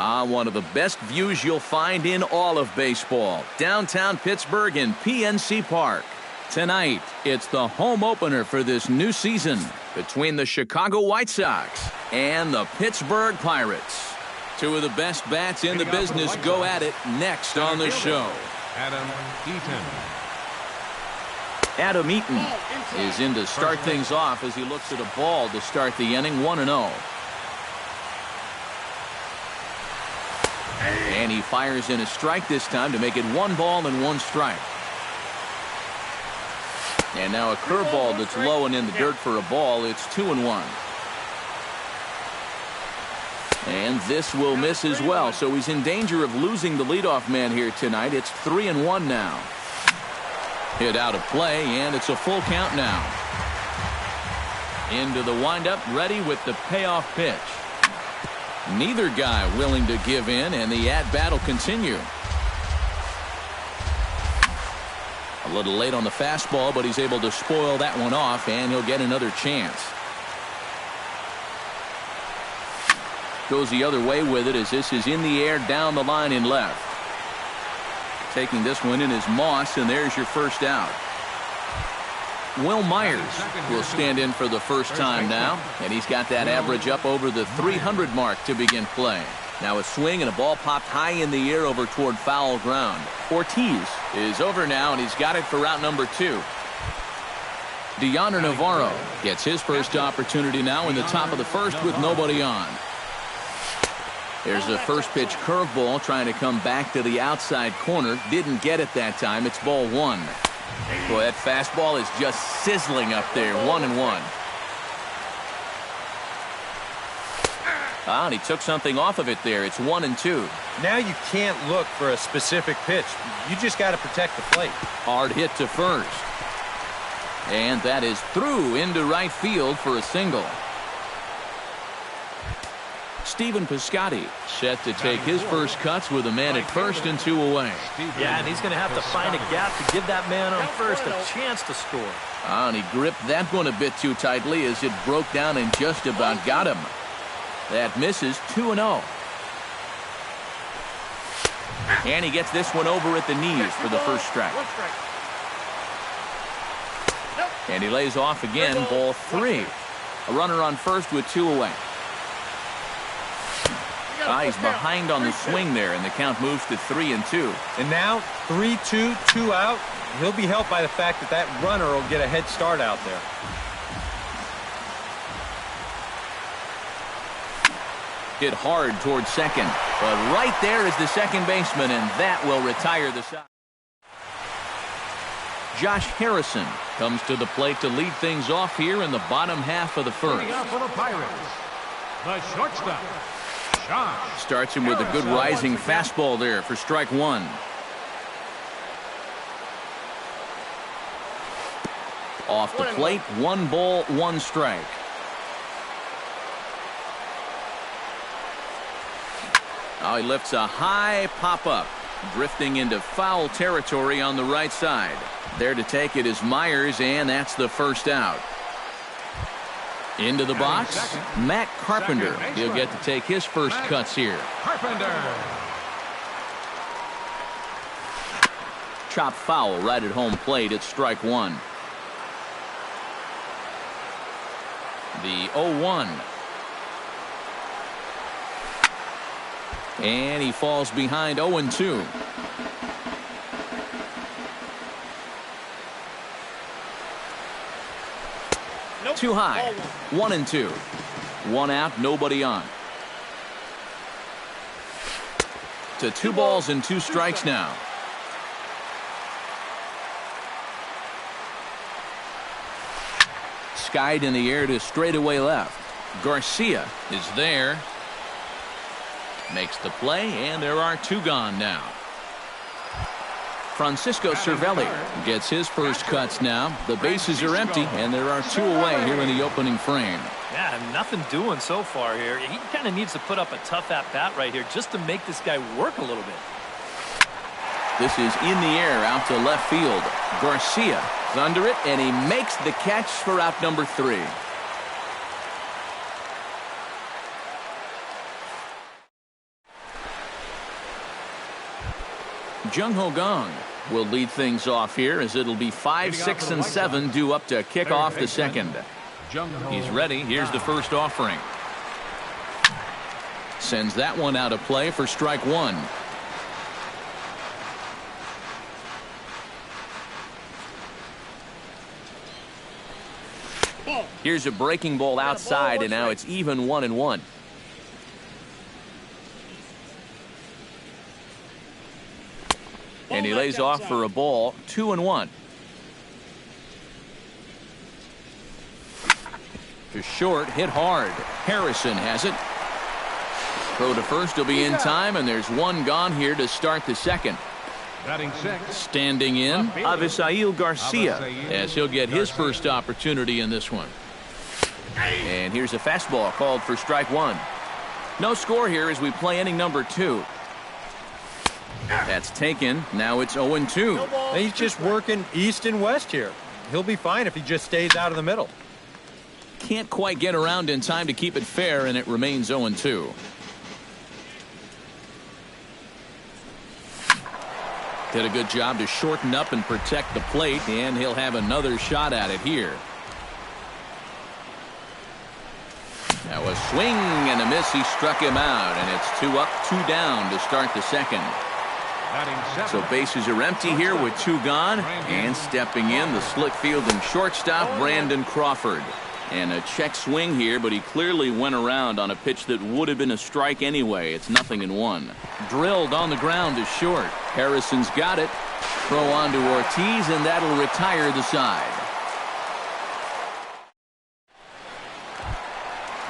One of the best views you'll find in all of baseball. Downtown Pittsburgh in PNC Park. Tonight, it's the home opener for this new season between the Chicago White Sox and the Pittsburgh Pirates. Two of the best bats in the business go at it next on the show. Adam Eaton is in to start things off as he looks at a ball to start the inning, 1-0. And he fires in a strike this time to make it 1 ball and 1 strike. And now a curveball that's low and in the dirt for a ball. It's 2-1. And this will miss as well, so he's in danger of losing the leadoff man here tonight. It's 3-1 now. Hit out of play, and it's a full count now. Into the windup, ready with the payoff pitch. Neither guy willing to give in, and the at-bat will continue. A little late on the fastball, but he's able to spoil that one off, and he'll get another chance. Goes the other way with it as this is in the air down the line in left. Taking this one in is Moss, and there's your first out. Will Myers will stand in for the first time now, and he's got that average up over the 300 mark to begin play. Now a swing and a ball popped high in the air over toward foul ground. Ortiz is over now, and he's got it for route number 2. Deoner Navarro gets his first opportunity now in the top of the first with nobody on. There's a first pitch curveball trying to come back to the outside corner. Didn't get it that time. It's ball 1. Boy, that fastball is just sizzling up there. 1-1. And he took something off of it there. It's 1-2. Now you can't look for a specific pitch. You just got to protect the plate. Hard hit to first. And that is through into right field for a single. Stephen Piscotty set to take his first cuts with a man at first and 2 away. Yeah, and he's going to have to find a gap to give that man on first a chance to score. And he gripped that one a bit too tightly as it broke down and just about got him. That misses. 2-0. And he gets this one over at the knees for the first strike. And he lays off again, ball 3. A runner on first with 2 away. He's behind on the swing there, and the count moves to 3-2. And now 3-2, 2 out. He'll be helped by the fact that that runner will get a head start out there. Hit hard towards second, but right there is the second baseman, and that will retire the side. Josh Harrison comes to the plate to lead things off here in the bottom half of the first. For the Pirates, the shortstop. Starts him with a good rising fastball there for strike 1. Off the plate, 1 ball, 1 strike. Now he lifts a high pop-up, drifting into foul territory on the right side. There to take it is Myers, and that's the first out. Into the box, Matt Carpenter. He'll get to take his first cuts here. Carpenter. Chop foul right at home plate. It's strike 1. The 0-1. And he falls behind 0-2. Too high. 1-2. 1 out, nobody on. To 2 balls and 2 strikes now. Skied in the air to straightaway left. Garcia is there. Makes the play, and there are 2 gone now. Francisco Cervelli gets his first cuts now. The bases are empty, and there are 2 away here in the opening frame. Yeah, nothing doing so far here. He kind of needs to put up a tough at-bat right here just to make this guy work a little bit. This is in the air out to left field. Garcia is under it, and he makes the catch for out number 3. Jung-Ho Gong will lead things off here as it'll be 5, 6, and 7 due up to kick off the second. He's ready. Here's the first offering. Sends that one out of play for strike one. Here's a breaking ball outside, and now it's even 1-1. And he lays off for a ball, 2-1. To short, hit hard. Harrison has it. Throw to first will be in time, and there's one gone here to start the second. Batting six. Standing in, Avisail Garcia, as he'll get his first opportunity in this one. And here's a fastball called for strike one. No score here as we play inning number 2. That's taken. Now it's 0-2. He's just working east and west here. He'll be fine if he just stays out of the middle. Can't quite get around in time to keep it fair, and it remains 0-2. Did a good job to shorten up and protect the plate, and he'll have another shot at it here. Now a swing and a miss. He struck him out, and it's 2 up, 2 down to start the second. So bases are empty here with 2 gone, and stepping in, the slick fielding shortstop Brandon Crawford. And a check swing here, but he clearly went around on a pitch that would have been a strike anyway. It's 0-1. Drilled on the ground to short. Harrison's got it. Throw on to Ortiz, and that'll retire the side.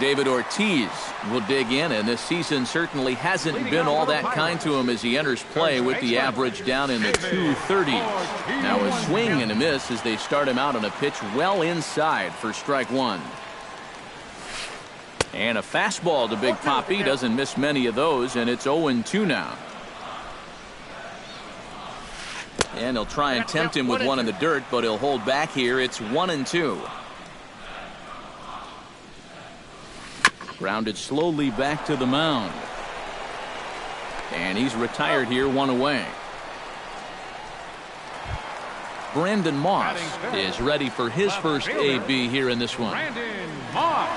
David Ortiz will dig in, and this season certainly hasn't been all that kind to him as he enters play with the average down in the 230s. Now a swing and a miss as they start him out on a pitch well inside for strike one. And a fastball to Big Papi. Doesn't miss many of those, and it's 0-2 now. And he'll try and tempt him with one in the dirt, but he'll hold back here. It's 1-2. Grounded slowly back to the mound. And he's retired here, 1 away. Brandon Moss is ready for his first AB here in this one. Brandon Moss.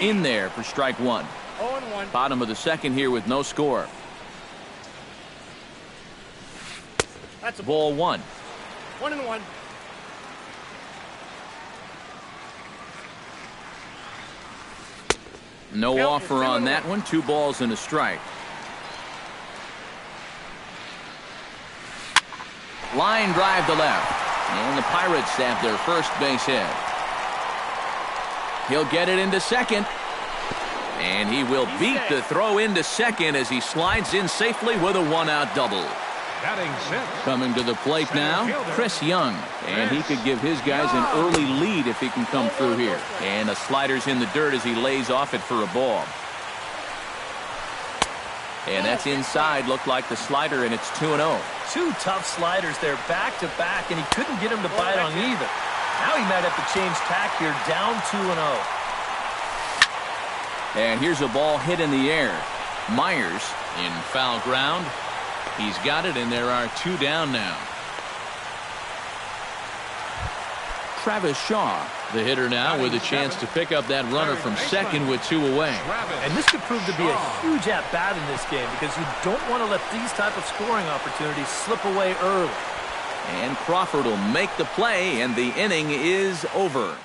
In there for strike one. 0-1. Bottom of the second here with no score. That's a Ball 1. 1-1. No offer on that one. 2 balls and a strike. Line drive to left. And the Pirates have their first base hit. He'll get it into second. And he will beat the throw into second as he slides in safely with a 1-out double. Batting six. Coming to the plate now, Chris Young. And he could give his guys an early lead if he can come through here. And the slider's in the dirt as he lays off it for a ball. And that's inside. Looked like the slider, and it's 2-0. 2 tough sliders there back to back, and he couldn't get him to bite on either. Now he might have to change tack here, down 2-0. And here's a ball hit in the air. Myers in foul ground. He's got it, and there are 2 down now. Travis Shaw, the hitter now, with a chance to pick up that runner from second with 2 away. And this could prove to be a huge at-bat in this game because you don't want to let these type of scoring opportunities slip away early. And Crawford will make the play, and the inning is over.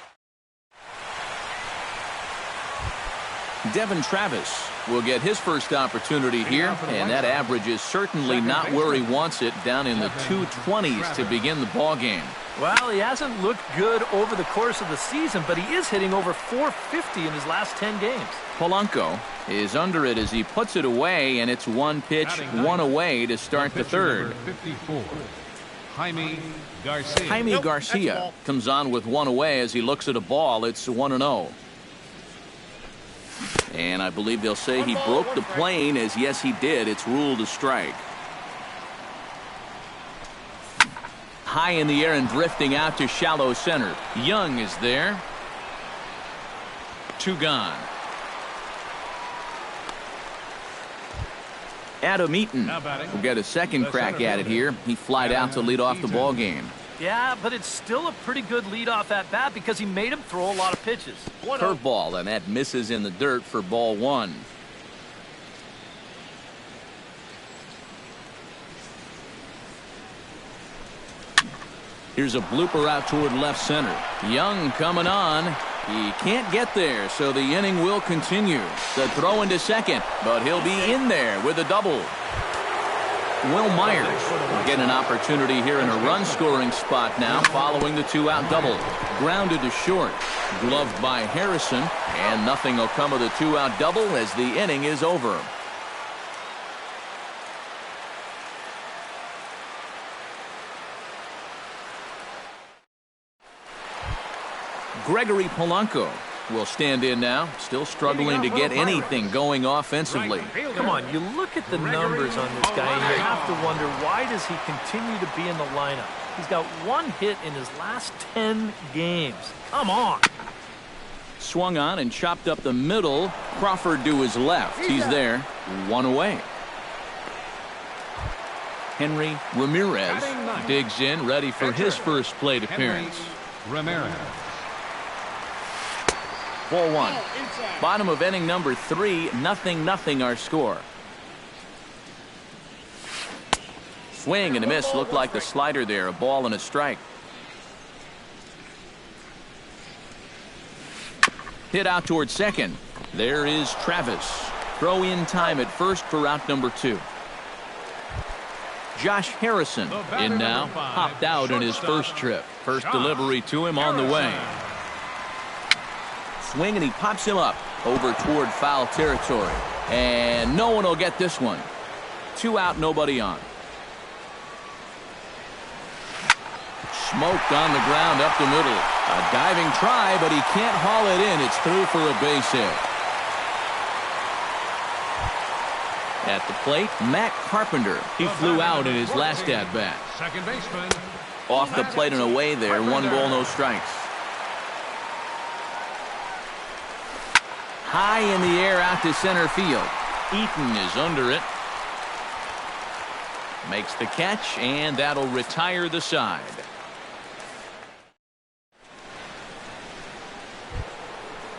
Devin Travis will get his first opportunity here, and that average is certainly not where he wants it, down in the 220s to begin the ball game. Well, he hasn't looked good over the course of the season, but he is hitting over 450 in his last 10 games. Polanco is under it as he puts it away, and it's 1 pitch, 1 away to start the third. 54. Jaime Garcia. Jaime Garcia comes on with 1 away as he looks at a ball. It's 1-0. And I believe they'll say he broke the plane, as yes he did. It's ruled a strike. High in the air and drifting out to shallow center. Young is there. 2 gone. Adam Eaton will get a second crack at it here. He flied out to lead off the ball game. Yeah, but it's still a pretty good leadoff at bat because he made him throw a lot of pitches. Curveball, and that misses in the dirt for ball one. Here's a blooper out toward left center. Young coming on. He can't get there, so the inning will continue. The throw into second, but he'll be in there with a double. Will Myers will get an opportunity here in a run-scoring spot now following the two-out double. Grounded to short. Gloved by Harrison, and nothing will come of the two-out double as the inning is over. Gregory Polanco will stand in now, still struggling to get anything going offensively. Come on, you look at the numbers on this guy, and you have to wonder, why does he continue to be in the lineup? He's got one hit in his last 10 games. Come on. Swung on and chopped up the middle. Crawford to his left. He's there. One away. Henry Ramirez digs in, ready for his first plate appearance. Ramirez. Ball one. Bottom of inning number 3, 0-0 our score. Swing and a miss. Looked like the slider there. A ball and a strike. Hit out towards second. There is Travis. Throw in time at first for out number 2. Josh Harrison in now. Hopped out in his first trip. First delivery to him on the way. Swing and he pops him up over toward foul territory, and no one will get this one. 2 out, nobody on. Smoked on the ground up the middle. A diving try, but he can't haul it in. It's through for a base hit. At the plate, Matt Carpenter. He flew out in his last at bat. Second baseman. Off the plate and away there. 1 ball, no strikes. High in the air out to center field. Eaton is under it. Makes the catch, and that'll retire the side.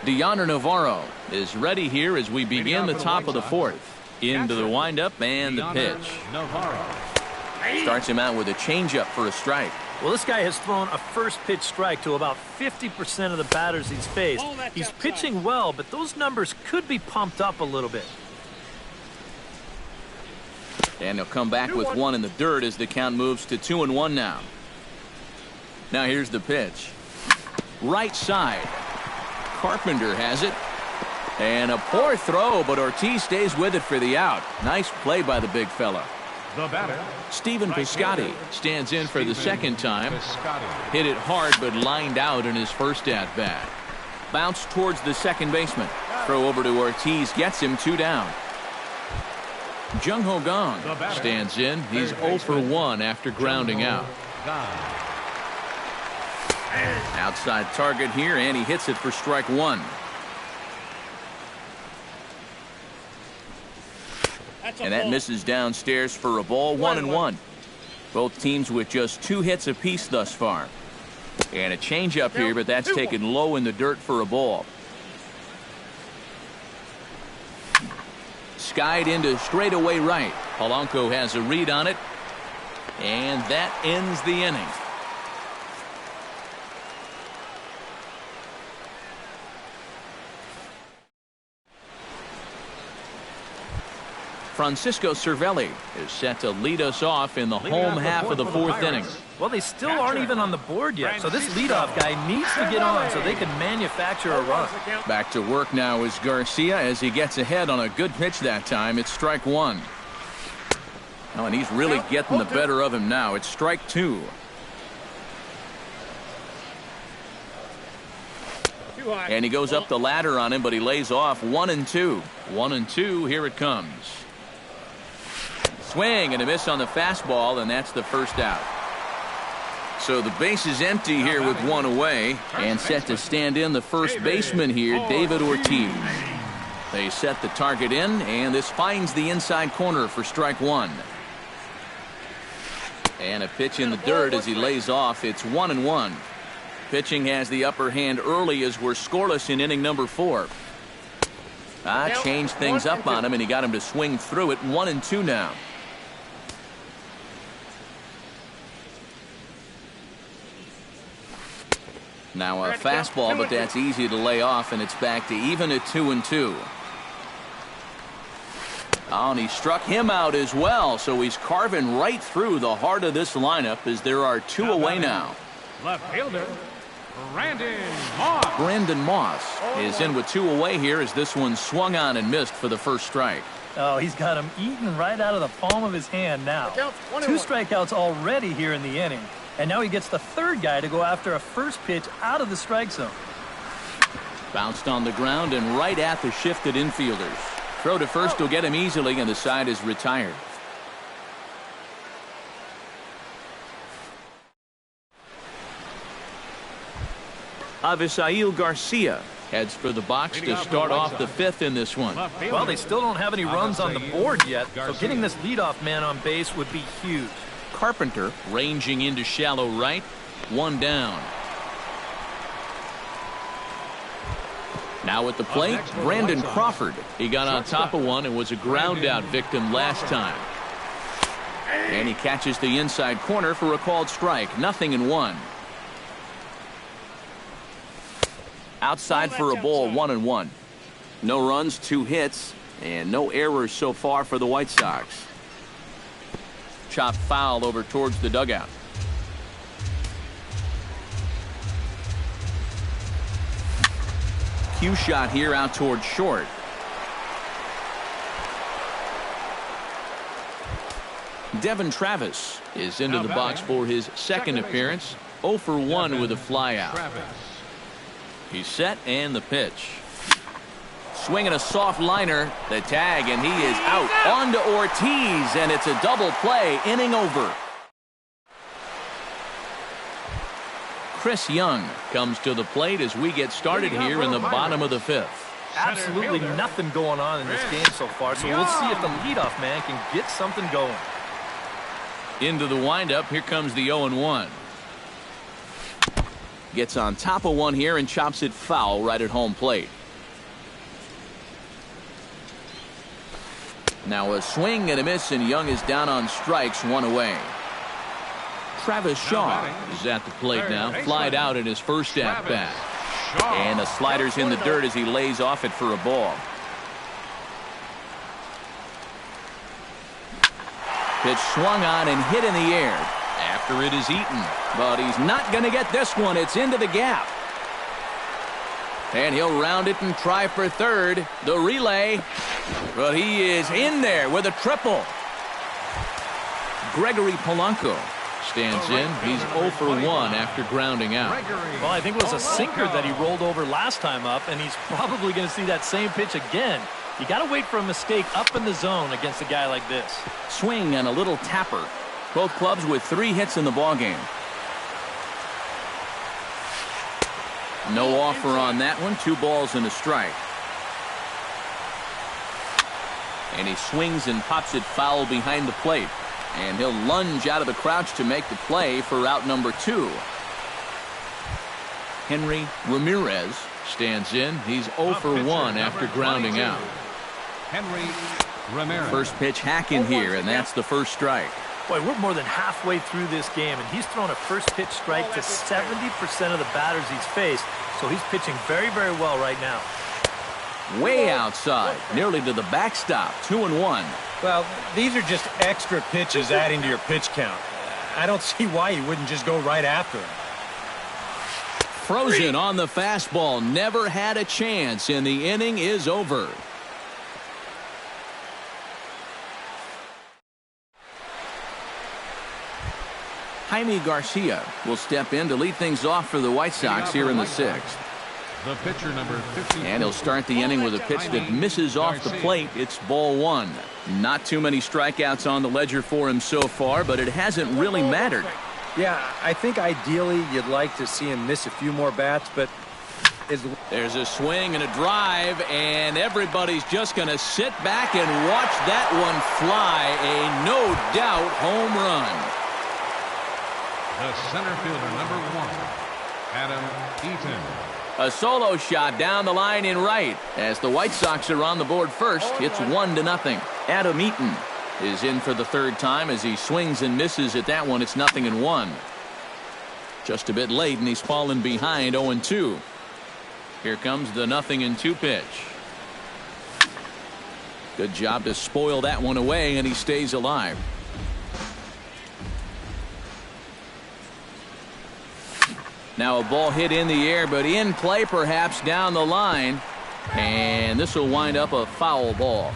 Deoner Navarro is ready here as we begin the top of the 4th. Into the windup and the pitch. Starts him out with a changeup for a strike. Well, this guy has thrown a first pitch strike to about 50% of the batters he's faced. He's pitching well, but those numbers could be pumped up a little bit. And he'll come back with 1 in the dirt as the count moves to 2-1 now. Now here's the pitch. Right side. Carpenter has it. And a poor throw, but Ortiz stays with it for the out. Nice play by the big fella. The batter. Stephen Piscotty stands in for the second time. Hit it hard, but lined out in his first at bat. Bounce towards the second baseman. Throw over to Ortiz, gets him 2 down. Jung Ho Gong stands in. He's 0 for 1 after grounding out. Outside target here, and he hits it for strike 1. And that misses downstairs for a ball. 1-1. Both teams with just 2 hits apiece thus far. And a changeup here, but that's taken low in the dirt for a ball. Skied into straightaway right. Polanco has a read on it. And that ends the inning. Francisco Cervelli is set to lead us off in the home half of the 4th inning. Well, they still aren't even on the board yet, so this leadoff guy needs to get on so they can manufacture a run. Back to work now is Garcia as he gets ahead on a good pitch that time. It's strike 1. Oh, and he's really getting the better of him now. It's strike 2. And he goes up the ladder on him, but he lays off 1-2. 1-2, here it comes. Swing and a miss on the fastball, and that's the first out. So the base is empty here with 1 away, and set to stand in the first baseman here, David Ortiz. They set the target in, and this finds the inside corner for strike one. And a pitch in the dirt as he lays off. It's 1-1. Pitching has the upper hand early as we're scoreless in inning number 4. Changed things up on him, and he got him to swing through it. 1-2 now. Now a fastball, but that's easy to lay off, and it's back to even at 2-2. Oh, and he struck him out as well, so he's carving right through the heart of this lineup as there are 2 away now. Left fielder, Brandon Moss is in with 2 away here as this one swung on and missed for the first strike. Oh, he's got him eaten right out of the palm of his hand now. 2 strikeouts already here in the inning. And now he gets the third guy to go after a first pitch out of the strike zone. Bounced on the ground and right at the shifted infielders. Throw to first will get him easily, and the side is retired. Avisail Garcia heads for the box to start off the 5th in this one. Well, they still don't have any runs on the board yet, so getting this leadoff man on base would be huge. Carpenter ranging into shallow right. 1 down. Now at the plate, Brandon Crawford. He got on top of one and was a ground out victim last time. And he catches the inside corner for a called strike. 0-1. Outside for a ball. 1-1. No runs, 2 hits, and no errors so far for the White Sox. Chopped foul over towards the dugout. Cue shot here out towards short. Devin Travis is into the box for his second appearance. 0 for 1 with a flyout. He's set, and the pitch. Swinging a soft liner, the tag, and he is out. On to Ortiz, and it's a double play. Inning over. Chris Young comes to the plate as we get started here in the bottom of the 5th. Absolutely nothing going on in this game so far, so we'll see if the leadoff man can get something going. Into the windup, here comes the 0-1. Gets on top of one here and chops it foul right at home plate. Now a swing and a miss, and Young is down on strikes, 1 away. Travis Shaw is at the plate now, flied out in his first at-bat. And the slider's in the dirt as he lays off it for a ball. Pitch swung on and hit in the air after it is eaten. But he's not going to get this one. It's into the gap. And he'll round it and try for third. The relay. But he is in there with a triple. Gregory Polanco stands in. He's 0 for 1 after grounding out. Well, I think it was a sinker that he rolled over last time up, and he's probably going to see that same pitch again. You got to wait for a mistake up in the zone against a guy like this. Swing and a little tapper. Both clubs with 3 hits in the ballgame. No offer on that one. 2 balls and a strike. And he swings and pops it foul behind the plate. And he'll lunge out of the crouch to make the play for out number 2. Henry Ramirez stands in. He's 0 for 1 after grounding out. Henry Ramirez. First pitch hack in here, and that's the first strike. Boy, we're more than halfway through this game, and he's thrown a first pitch strike to 70% of the batters he's faced, so he's pitching very, very well right now. Way outside, nearly to the backstop. 2-1. Well, these are just extra pitches adding to your pitch count. I don't see why you wouldn't just go right after him. Frozen on the fastball. Never had a chance, and the inning is over. Jaime Garcia will step in to lead things off for the White Sox here in the 6th. The pitcher number 50. And he'll start the inning with a pitch that misses off the plate. It's ball 1. Not too many strikeouts on the ledger for him so far, but it hasn't really mattered. Yeah, I think ideally you'd like to see him miss a few more bats, but There's a swing and a drive, and everybody's just going to sit back and watch that one fly. A no-doubt home run. The center fielder, number 1, Adam Eaton. A solo shot down the line in right. As the White Sox are on the board first, it's 1-0. Adam Eaton is in for the third time as he swings and misses at that one. It's 0-1. Just a bit late, and he's fallen behind 0-2. Here comes the 0-2 pitch. Good job to spoil that one away, and he stays alive. Now a ball hit in the air, but in play perhaps down the line. And this will wind up a foul ball.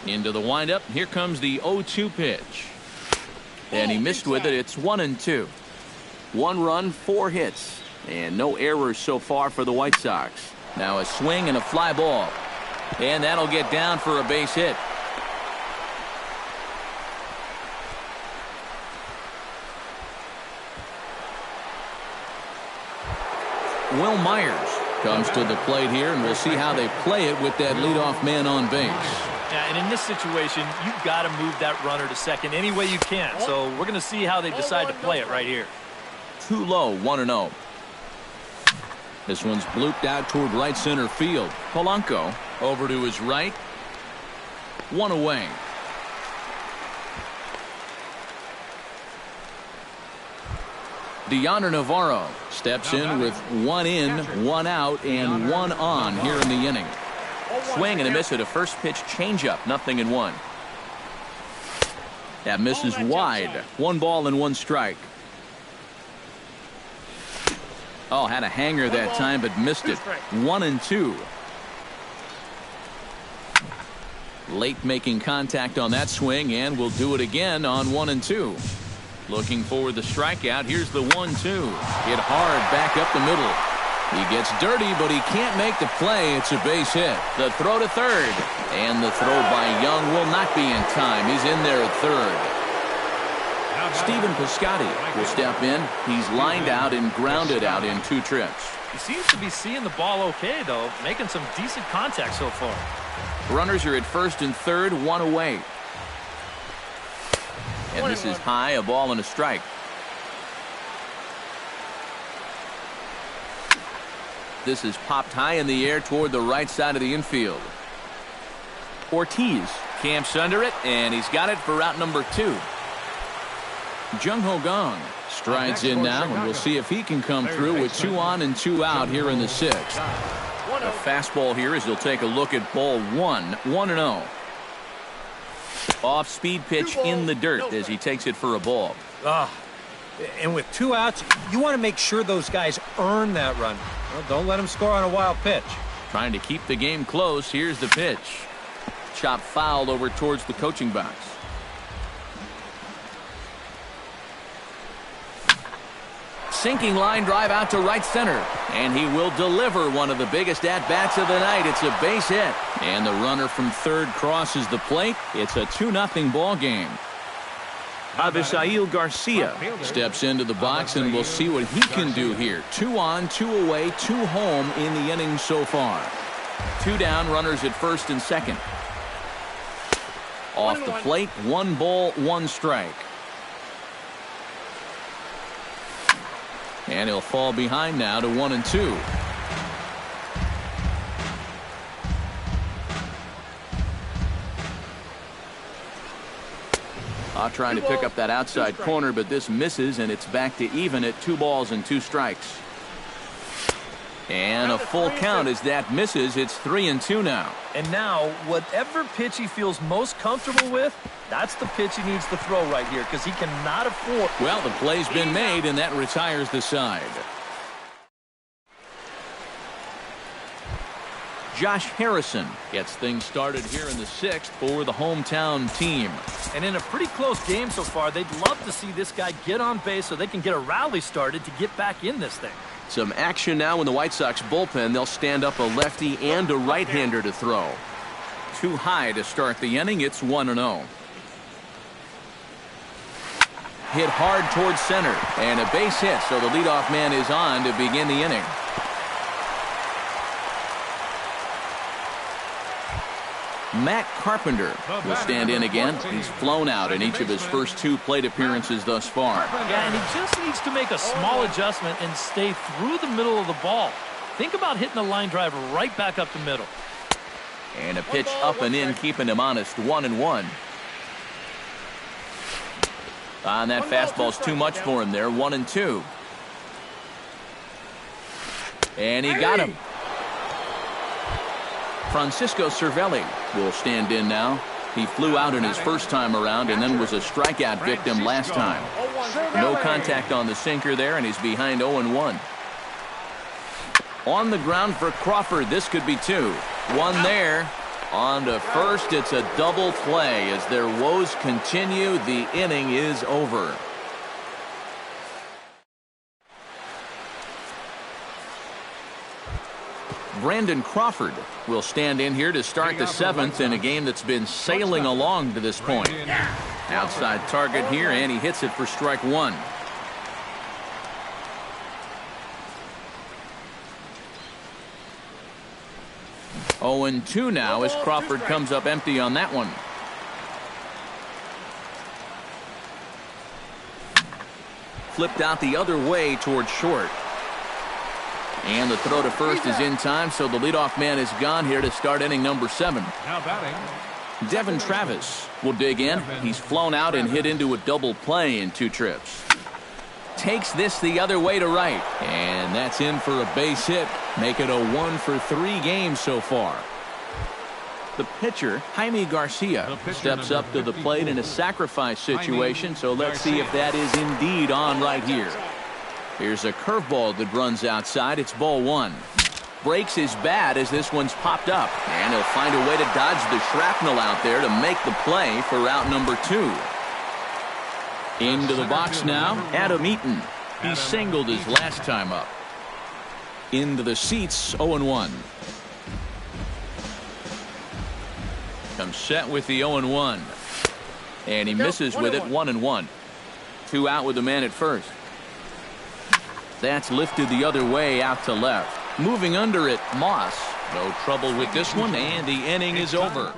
Into the windup. Here comes the 0-2 pitch. And he missed with it. It's 1-2. 1 run, 4 hits. And no errors so far for the White Sox. Now a swing and a fly ball. And that'll get down for a base hit. Will Myers comes to the plate here, and we'll see how they play it with that leadoff man on base. Yeah, and in this situation, you've got to move that runner to second any way you can. So we're going to see how they decide to play it right here. Too low, 1-0. This one's blooped out toward right center field. Polanco over to his right. 1 away. Deoner Navarro steps in with 1 in, 1 out, and 1 on here in the inning. Swing and a miss at a first pitch changeup, 0-1. That misses wide. 1 ball and 1 strike. Oh, had a hanger that time, but missed it. 1-2. Late making contact on that swing, and will do it again on 1-2. Looking for the strikeout. Here's the 1-2. Hit hard back up the middle. He gets dirty, but he can't make the play. It's a base hit. The throw to third. And the throw by Young will not be in time. He's in there at third. Stephen Piscotty will step in. He's lined out and grounded out in 2 trips. He seems to be seeing the ball okay, though, making some decent contact so far. Runners are at first and third, 1 away. And this is high, a ball and a strike. This is popped high in the air toward the right side of the infield. Ortiz camps under it, and he's got it for route number 2. Jung Ho Gong strides in now, and we'll see if he can come through with 2 on and 2 out here in the 6th. A fastball here as he'll take a look at ball 1, 1-0. Off speed pitch in the dirt as he takes it for a ball. And with 2 outs, you want to make sure those guys earn that run. Well, don't let them score on a wild pitch. Trying to keep the game close. Here's the pitch. Chop fouled over towards the coaching box. Sinking line drive out to right center. And he will deliver one of the biggest at-bats of the night. It's a base hit. And the runner from third crosses the plate. It's a 2-0 ball game. Avisail Garcia steps into the box, and we'll see what he can do here. 2 on, 2 away, 2 home in the inning so far. 2 down, runners at first and second. Off the plate, 1 ball, 1 strike. And he'll fall behind now to 1-2. Trying to pick up that outside corner, but this misses, and it's back to even at 2 balls and 2 strikes. And a full count as that misses. It's 3-2 now. And now, whatever pitch he feels most comfortable with, that's the pitch he needs to throw right here, because he cannot afford. Well, the play's been made, and that retires the side. Josh Harrison gets things started here in the 6th for the hometown team. And in a pretty close game so far, they'd love to see this guy get on base so they can get a rally started to get back in this thing. Some action now in the White Sox bullpen. They'll stand up a lefty and a right-hander to throw. Too high to start the inning. It's 1-0. hit hard towards center. And a base hit, so the leadoff man is on to begin the inning. Matt Carpenter will stand in again. He's flown out in each of his first 2 plate appearances thus far. Yeah, and he just needs to make a small adjustment and stay through the middle of the ball. Think about hitting a line drive right back up the middle. And a pitch up and in, keeping him honest, 1-1. And that fastball's too much for him there, 1-2. And he got him. Francisco Cervelli will stand in now. He flew out in his first time around and then was a strikeout victim last time. No contact on the sinker there, and he's behind 0-1. On the ground for Crawford. This could be 2. 1 there. On to first. It's a double play. As their woes continue, the inning is over. Brandon Crawford will stand in here to start the 7th in a game that's been sailing along to this point. Outside target here, and he hits it for strike 1. Oh, and 2 now as Crawford comes up empty on that one. Flipped out the other way towards short. And the throw to first is in time, so the leadoff man is gone here to start inning number 7. Now batting, Devin Travis will dig in. He's flown out and hit into a double play in 2 trips. Takes this the other way to right. And that's in for a base hit. Make it a 1-for-3 game so far. The pitcher, Jaime Garcia, steps up to the plate in a sacrifice situation, so let's see if that is indeed on right here. Here's a curveball that runs outside. It's ball 1. Breaks his bat as this one's popped up. And he'll find a way to dodge the shrapnel out there to make the play for out number 2. Into the box now, Adam Eaton. He singled his last time up. Into the seats, 0-1. Comes set with the 0-1. And he misses with it, 1-1. 2 out with the man at first. That's lifted the other way out to left. Moving under it, Moss. No trouble with this one, and the inning is over.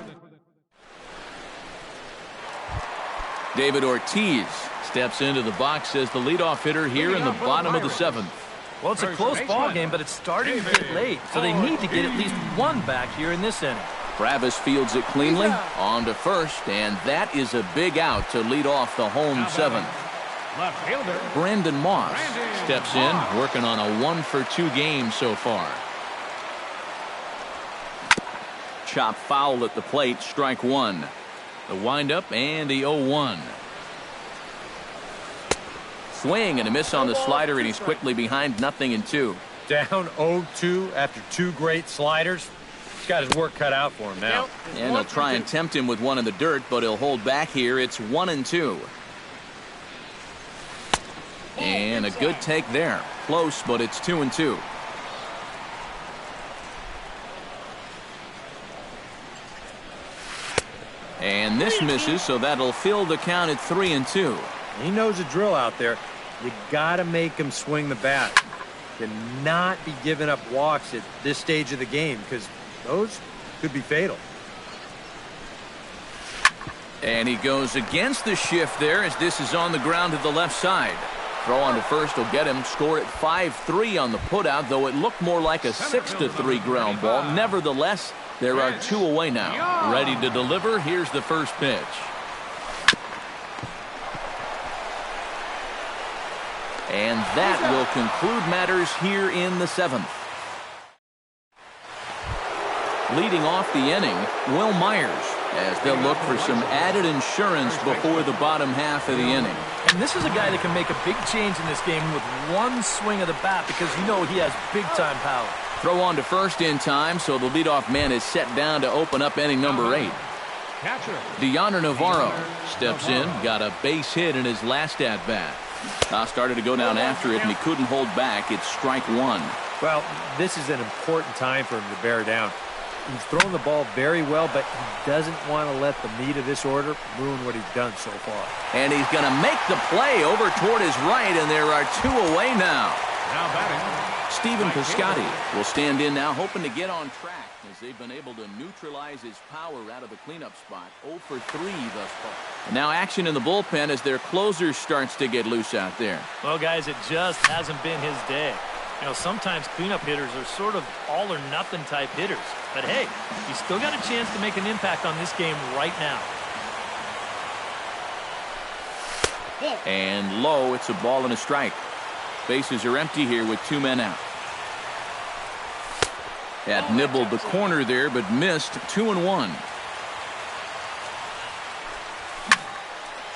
David Ortiz steps into the box as the leadoff hitter here in the bottom of the 7th. Well, it's a close ball game, but it's starting to get late, so they need to get at least 1 back here in this inning. Travis fields it cleanly, on to first, and that is a big out to lead off the home 7th. left fielder Brandon Moss steps in, working on a 1-for-2 game so far. Chop foul at the plate, strike 1. The windup and the 0-1. Swing and a miss on the slider, and he's quickly behind 0-2. Down 0-2 after 2 great sliders. He's got his work cut out for him now. And they'll try and tempt him with one in the dirt, but he'll hold back here. It's 1-2. And a good take there. Close, but it's 2-2. And this misses, so that'll fill the count at 3-2. He knows the drill out there. You got to make him swing the bat. Cannot be giving up walks at this stage of the game, because those could be fatal. And he goes against the shift there as this is on the ground to the left side. Throw on to first will get him. Score at 5-3 on the putout, though it looked more like a 6-3 ground ball. Nevertheless, there are 2 away now. Ready to deliver. Here's the first pitch. And that will conclude matters here in the 7th. Leading off the inning, Will Myers, as they'll look for some added insurance before the bottom half of the inning. And this is a guy that can make a big change in this game with one swing of the bat, because you know he has big-time power. Throw on to first in time, so the leadoff man is set down to open up inning number 8. Deoner Navarro steps in, got a base hit in his last at-bat. Started to go down after it, and he couldn't hold back. It's strike 1. Well, this is an important time for him to bear down. He's throwing the ball very well, but he doesn't want to let the meat of this order ruin what he's done so far. And he's going to make the play over toward his right, and there are two away now. Now batting. Steven Piscotty will stand in now, hoping to get on track as they've been able to neutralize his power out of the cleanup spot. 0 for 3 thus far. And now action in the bullpen as their closer starts to get loose out there. Well, guys, it just hasn't been his day. You know, sometimes cleanup hitters are sort of all-or-nothing type hitters. But, hey, he's still got a chance to make an impact on this game right now. And low, it's a ball and a strike. Bases are empty here with 2 men out. Had nibbled the corner there, but missed. 2-1.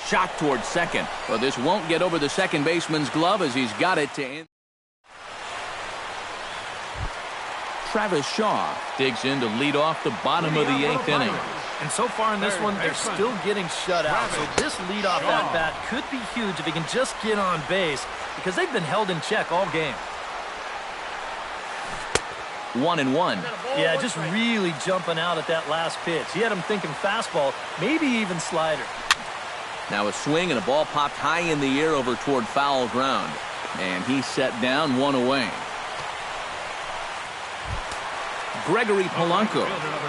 Shot towards second. But this won't get over the second baseman's glove as he's got it to end. Travis Shaw digs in to lead off the bottom of the 8th inning. And so far in this one, they're still getting shut out. So this leadoff at-bat could be huge if he can just get on base, because they've been held in check all game. 1-1. Yeah, just really jumping out at that last pitch. He had him thinking fastball, maybe even slider. Now a swing and a ball popped high in the air over toward foul ground. And he's set down, 1 away. Gregory Polanco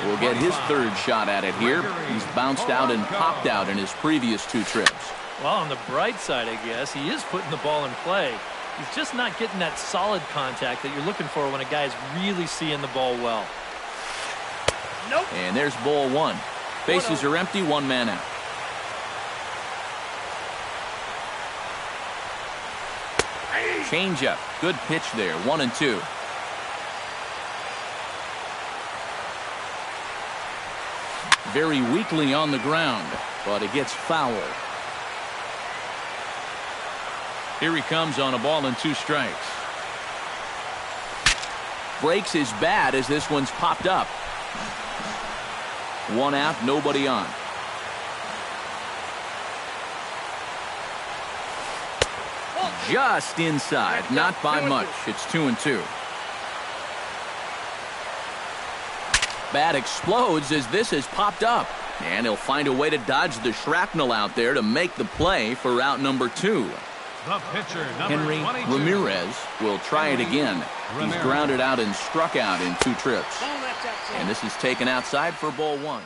will get his 3rd shot at it here. He's bounced out and popped out in his previous 2 trips. Well, on the bright side, I guess, he is putting the ball in play. He's just not getting that solid contact that you're looking for when a guy's really seeing the ball well. Nope. And there's ball 1. Bases are empty, 1 man out. Changeup. Good pitch there. 1-2. Very weakly on the ground, but it gets foul. Here he comes on a ball and 2 strikes. Breaks his bat as this one's popped up. 1 out, nobody on. Just inside, not by much. It's 2-2. Bat explodes as this has popped up. And he'll find a way to dodge the shrapnel out there to make the play for out number 2. The pitcher, number Henry 22. Ramirez will try it again. He's grounded out and struck out in 2 trips. And this is taken outside for ball 1.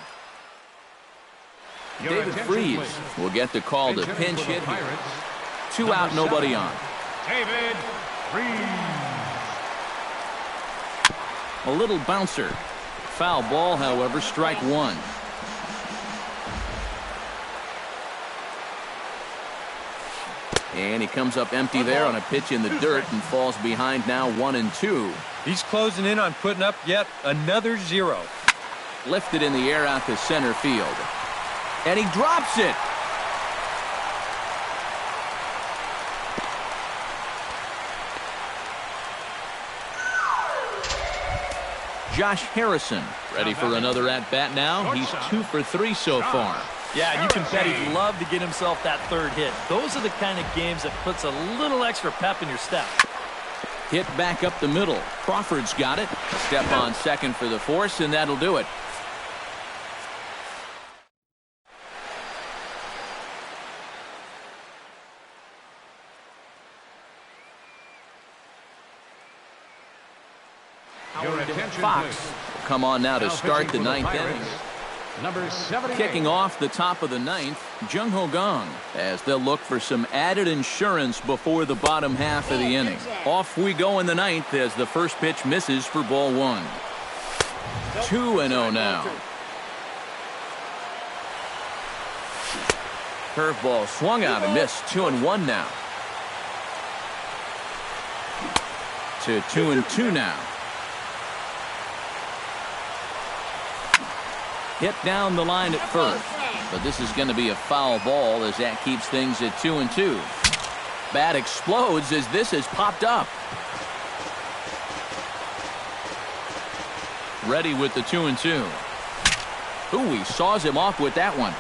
David Freese will get the call to pinch hit here. 2 out, nobody on. David Freese. A little bouncer. Foul ball, however, strike 1. And he comes up empty there on a pitch in the dirt and falls behind now 1-2. He's closing in on putting up yet another 0. Lifted in the air out to center field. And he drops it. Josh Harrison ready for another at-bat now. He's 2 for 3 so far. Yeah, you can bet he'd love to get himself that 3rd hit. Those are the kind of games that puts a little extra pep in your step. Hit back up the middle. Crawford's got it. Step on second for the force, and that'll do it. Fox will come on now to start the 9th inning. Number 78. Kicking off the top of the 9th, Jung Ho Gong, as they'll look for some added insurance before the bottom half of the inning. Off we go in the 9th as the first pitch misses for ball 1. 2-0 now. Curveball swung out and missed. 2-1 now. To 2-2 now. Hit down the line at first, but this is going to be a foul ball as that keeps things at 2-2. Bat explodes as this has popped up. Ready with the 2-2. Ooh, he saws him off with that one.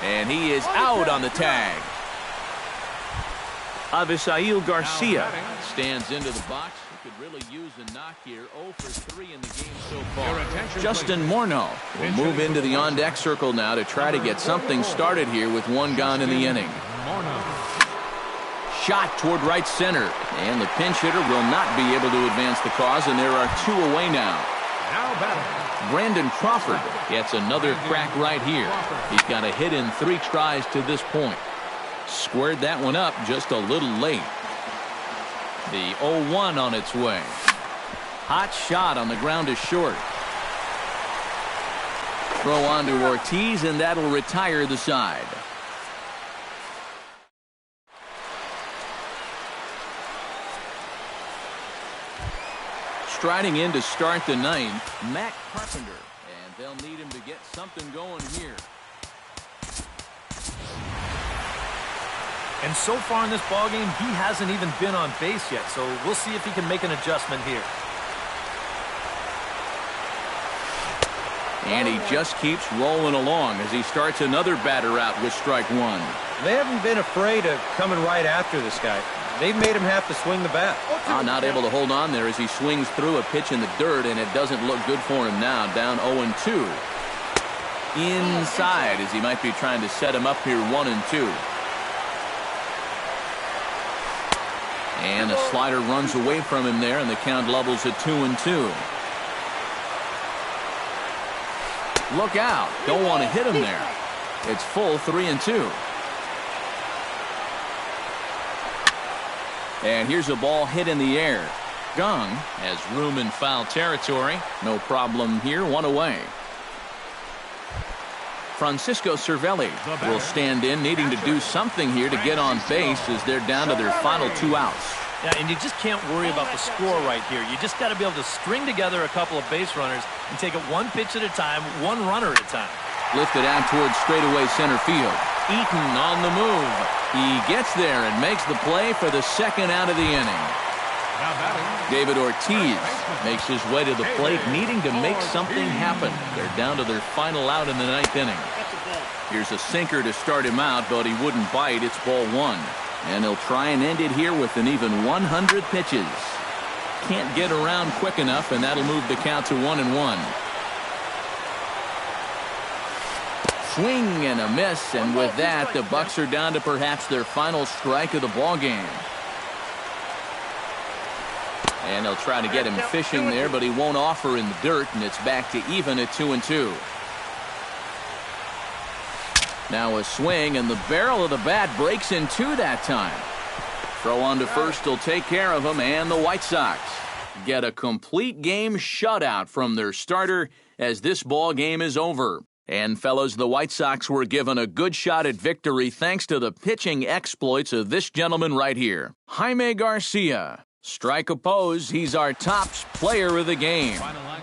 And he is out on the tag. Avisail Garcia Now batting. stands into the box. He could really use a knock here. 0 for 3 in the game so Your far. attention, Justin please. Morneau will move into the on-deck circle now to try to get something started here with one gone in the inning. Morneau. Shot toward right center, and the pinch hitter will not be able to advance the cause, and there are 2 away now. Now batting. Brandon Crawford gets another crack right here. He's got a hit in 3 tries to this point. Squared that one up just a little late. The 0-1 on its way. Hot shot on the ground is short. Throw on to Ortiz, and that'll retire the side. Striding in to start the 9th, Matt Carpenter. And they'll need him to get something going here. And so far in this ballgame, he hasn't even been on base yet, so we'll see if he can make an adjustment here. And he just keeps rolling along as he starts another batter out with strike 1. They haven't been afraid of coming right after this guy. They've made him have to swing the bat. Not able to hold on there as he swings through a pitch in the dirt, and it doesn't look good for him now. Down 0-2. Inside as he might be trying to set him up here 1-2. And the slider runs away from him there, and the count levels at 2-2. Look out. Don't want to hit him there. It's full 3-2. And here's a ball hit in the air. Gong has room in foul territory. No problem here. 1 away. Francisco Cervelli will stand in, needing to do something here to get on base as they're down to their final 2 outs. Yeah, and you just can't worry about the score right here. You just got to be able to string together a couple of base runners and take it 1 pitch at a time, 1 runner at a time. Lifted out towards straightaway center field. Eaton on the move. He gets there and makes the play for the 2nd out of the inning. Now batting. David Ortiz makes his way to the plate, needing to make something happen. They're down to their final out in the 9th inning. Here's a sinker to start him out, but he wouldn't bite. It's ball 1. And he'll try and end it here with an even 100 pitches. Can't get around quick enough, and that'll move the count to 1-1. Swing and a miss, and with that, the Bucks are down to perhaps their final strike of the ball game. And they'll try to get him fishing there, but he won't offer in the dirt, and it's back to even at 2-2. Now a swing, and the barrel of the bat breaks in 2 that time. Throw on to first will take care of him, and the White Sox get a complete game shutout from their starter as this ball game is over. And fellas, the White Sox were given a good shot at victory thanks to the pitching exploits of this gentleman right here, Jaime Garcia. Strike oppose, he's our top player of the game. Final line